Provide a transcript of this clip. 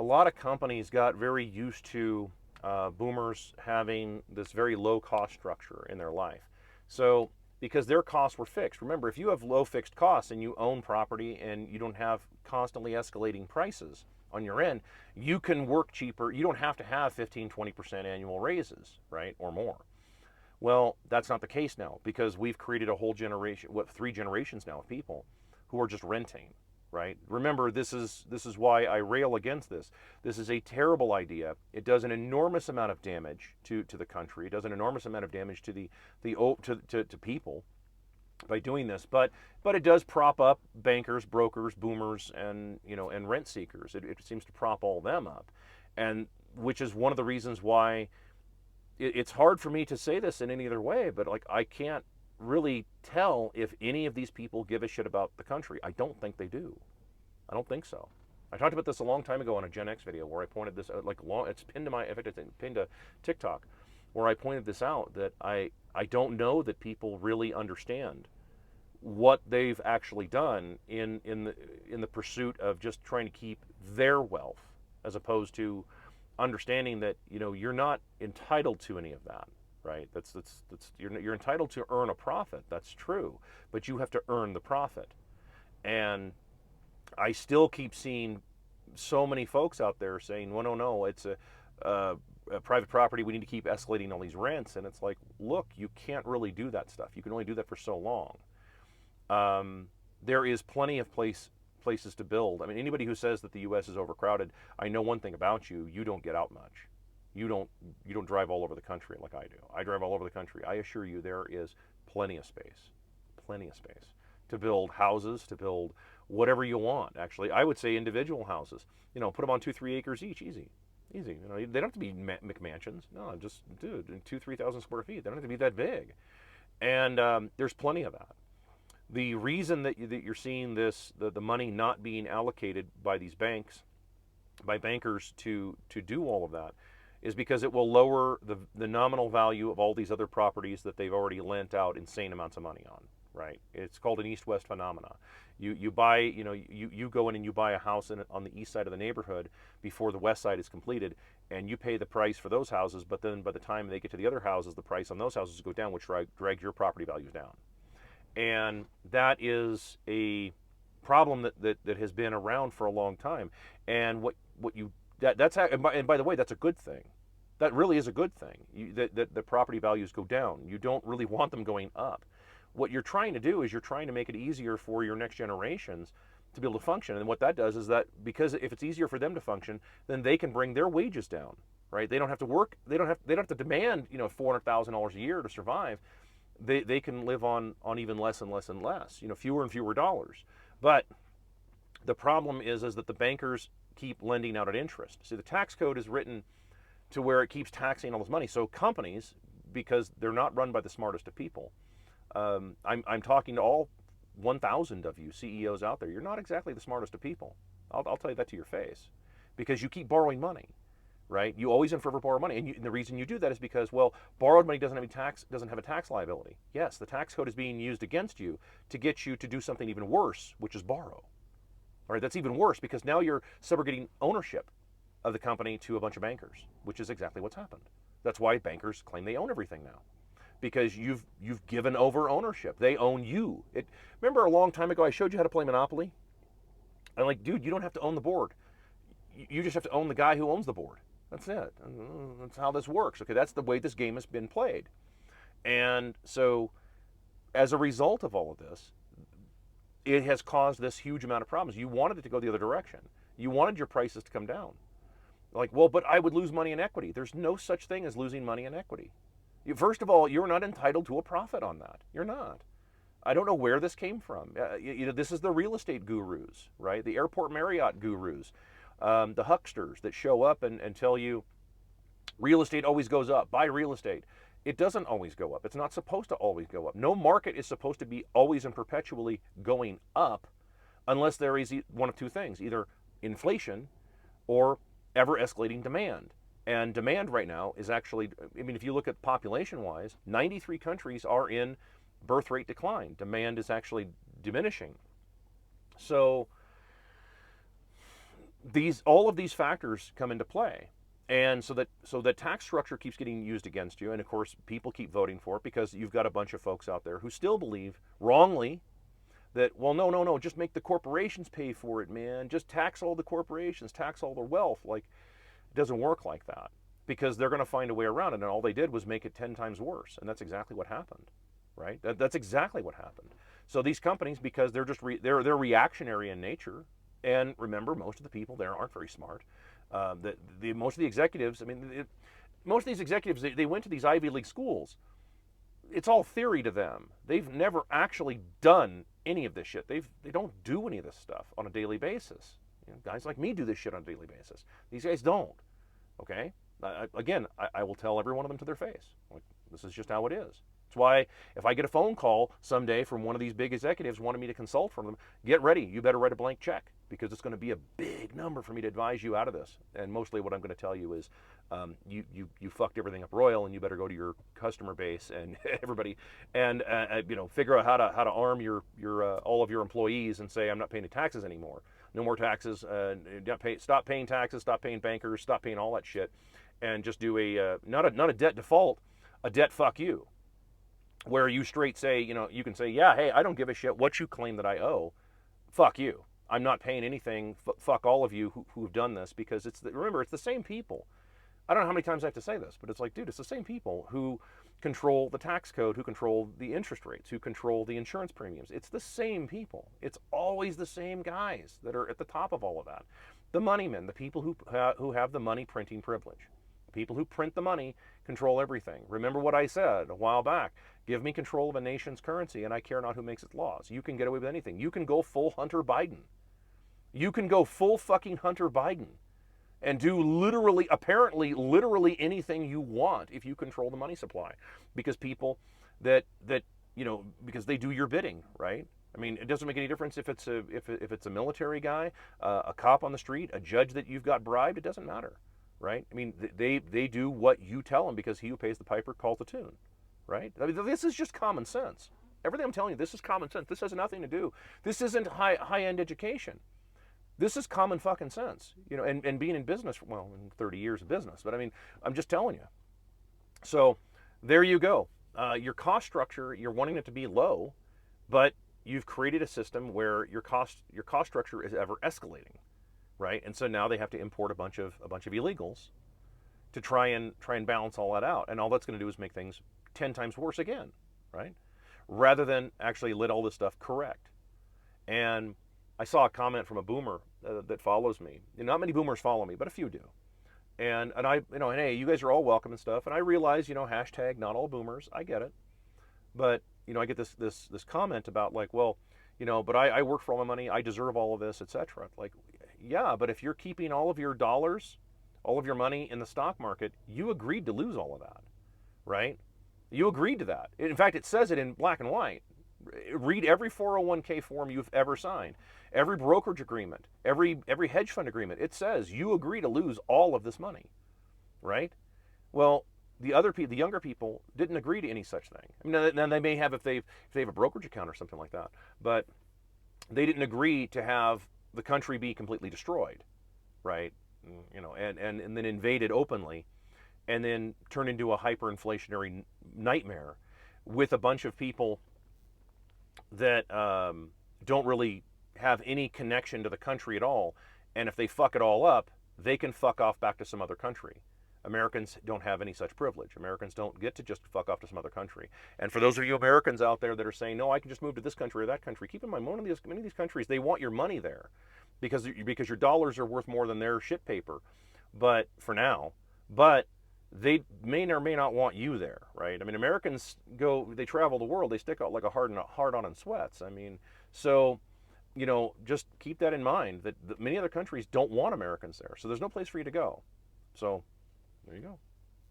lot of companies got very used to boomers having this very low cost structure in their life. So, because their costs were fixed. Remember, if you have low fixed costs and you own property and you don't have constantly escalating prices on your end, you can work cheaper. You don't have to have 15, 20% annual raises, right? Or more. Well, that's not the case now because we've created a whole generation, what, 3 generations now of people who are just renting, right? Remember, this is why I rail against this. This is a terrible idea. It does an enormous amount of damage to the country. It does an enormous amount of damage to to people by doing this. But it does prop up bankers, brokers, boomers, and and rent seekers. It seems to prop all them up, and which is one of the reasons why it's hard for me to say this in any other way, but like I can't really tell if any of these people give a shit about the country. I don't think they do. I don't think so. I talked about this a long time ago on a Gen X video where I pointed this out, like long. It's pinned to my, in fact, it's pinned to TikTok, where I pointed this out that I don't know that people really understand what they've actually done in the pursuit of just trying to keep their wealth, as opposed to understanding that you're not entitled to any of that, right? That's you're entitled to earn a profit. That's true, but you have to earn the profit. And I still keep seeing so many folks out there saying, "Well, no, it's a private property. We need to keep escalating all these rents." And it's like, look, you can't really do that stuff. You can only do that for so long. There is plenty of places to build. I mean, anybody who says that the U.S. is overcrowded, I know one thing about you: you don't get out much. You don't drive all over the country like I do. I drive all over the country. I assure you, there is plenty of space to build houses, to build whatever you want. Actually, I would say individual houses. Put them on 2-3 acres each, easy. Easy. They don't have to be McMansions. No, just dude, 2,000-3,000 square feet. They don't have to be that big. And there's plenty of that. The reason that you're seeing the money not being allocated by these banks, by bankers to do all of that, is because it will lower the nominal value of all these other properties that they've already lent out insane amounts of money on. Right? It's called an east-west phenomena. You buy, you go in and you buy a house on the east side of the neighborhood before the west side is completed, and you pay the price for those houses. But then by the time they get to the other houses, the price on those houses go down, which drags your property values down. And that is a problem that has been around for a long time. And and by the way, that's a good thing. That really is a good thing. That the property values go down. You don't really want them going up. What you're trying to do is you're trying to make it easier for your next generations to be able to function. And what that does is that, because if it's easier for them to function, then they can bring their wages down. Right? They don't have to work. They don't have to demand $400,000 a year to survive. They can live on even less and less and less, fewer and fewer dollars. But the problem is that the bankers keep lending out at interest. See, the tax code is written to where it keeps taxing all this money. So companies, because they're not run by the smartest of people, I'm talking to all 1,000 of you CEOs out there. You're not exactly the smartest of people. I'll tell you that to your face, because you keep borrowing money. Right? You always and forever borrow money, and the reason you do that is because, well, borrowed money doesn't have a tax liability. Yes, the tax code is being used against you to get you to do something even worse, which is borrow. All right, that's even worse because now you're subrogating ownership of the company to a bunch of bankers, which is exactly what's happened. That's why bankers claim they own everything now, because you've given over ownership. They own you. Remember a long time ago I showed you how to play Monopoly? I'm like, dude, you don't have to own the board. You just have to own the guy who owns the board. That's it. That's how this works. Okay, that's the way this game has been played. And so, as a result of all of this, it has caused this huge amount of problems. You wanted it to go the other direction. You wanted your prices to come down. Like, well, but I would lose money in equity. There's no such thing as losing money in equity. First of all, you're not entitled to a profit on that. You're not. I don't know where this came from. This is the real estate gurus, right? The airport Marriott gurus. The hucksters that show up and tell you real estate always goes up, buy real estate. It doesn't always go up. It's not supposed to always go up. No market is supposed to be always and perpetually going up unless there is one of two things, either inflation or ever escalating demand. And demand right now is actually, if you look at population-wise, 93 countries are in birth rate decline. Demand is actually diminishing. So all of these factors come into play. And so that tax structure keeps getting used against you, and of course people keep voting for it because you've got a bunch of folks out there who still believe wrongly that, well, no, just make the corporations pay for it, man. Just tax all the corporations, tax all their wealth. Like, it doesn't work like that, because they're going to find a way around it, and all they did was make it 10 times worse, and that's exactly what happened, right? That's exactly what happened. So these companies, because they're just they're reactionary in nature, and remember, most of the people there aren't very smart. Most of the executives, I mean, most of these executives, they went to these Ivy League schools. It's all theory to them. They've never actually done any of this shit. They don't do any of this stuff on a daily basis. You know, guys like me do this shit on a daily basis. These guys don't. Okay? I will tell every one of them to their face. Like, this is just how it is. That's why if I get a phone call someday from one of these big executives wanting me to consult for them, get ready. You better write a blank check, because it's going to be a big number for me to advise you out of this. And mostly what I'm going to tell you is you fucked everything up royal, and you better go to your customer base and everybody and figure out how to arm your all of your employees and say, I'm not paying the taxes anymore. No more taxes. Stop paying taxes. Stop paying bankers. Stop paying all that shit, and just do not a debt default, a debt fuck you, where you straight say, you can say, yeah, hey, I don't give a shit what you claim that I owe. Fuck you. I'm not paying anything. Fuck all of you who've done this, because remember, it's the same people. I don't know how many times I have to say this, but it's like, dude, it's the same people who control the tax code, who control the interest rates, who control the insurance premiums. It's the same people. It's always the same guys that are at the top of all of that. The money men, the people who have the money printing privilege. The people who print the money control everything. Remember what I said a while back. Give me control of a nation's currency, and I care not who makes its laws. You can get away with anything. You can go full Hunter Biden. You can go full fucking Hunter Biden and do apparently literally anything you want if you control the money supply, because people because they do your bidding, right? I mean, it doesn't make any difference if it's a military guy, a cop on the street, a judge that you've got bribed. It doesn't matter, right? I mean, they do what you tell them, because he who pays the piper calls the tune, right? I mean, this is just common sense. Everything I'm telling you, this is common sense. This has nothing to do. This isn't high-end education. This is common fucking sense, and being in business, well, in 30 years of business, but I mean, I'm just telling you. So there you go. Your cost structure, you're wanting it to be low, but you've created a system where your cost structure is ever escalating, right? And so now they have to import a bunch of illegals to try and balance all that out, and all that's going to do is make things 10 times worse again, right? Rather than actually let all this stuff correct. And I saw a comment from a boomer that follows me. Not many boomers follow me, but a few do. And I, and hey, you guys are all welcome and stuff. And I realize, hashtag not all boomers. I get it. But, I get this comment about like, well, but I work for all my money. I deserve all of this, etc. Like, yeah, but if you're keeping all of your dollars, all of your money in the stock market, you agreed to lose all of that, right? You agreed to that. In fact, it says it in black and white. Read every 401k form you've ever signed, every brokerage agreement, every hedge fund agreement. It says you agree to lose all of this money, right? Well, the younger people didn't agree to any such thing. I mean, now they may have if they have a brokerage account or something like that, but they didn't agree to have the country be completely destroyed, right? And then invaded openly, and then turn into a hyperinflationary nightmare with a bunch of people that don't really have any connection to the country at all. And if they fuck it all up, they can fuck off back to some other country. Americans don't have any such privilege. Americans don't get to just fuck off to some other country. And for those of you Americans out there that are saying, no, I can just move to this country or that country, keep in mind, many of these countries, they want your money there because your dollars are worth more than their shit paper. But for now, they may or may not want you there, right? I mean, Americans they travel the world, they stick out like a hard on in sweats. I mean, so, just keep that in mind that many other countries don't want Americans there. So there's no place for you to go. So there you go.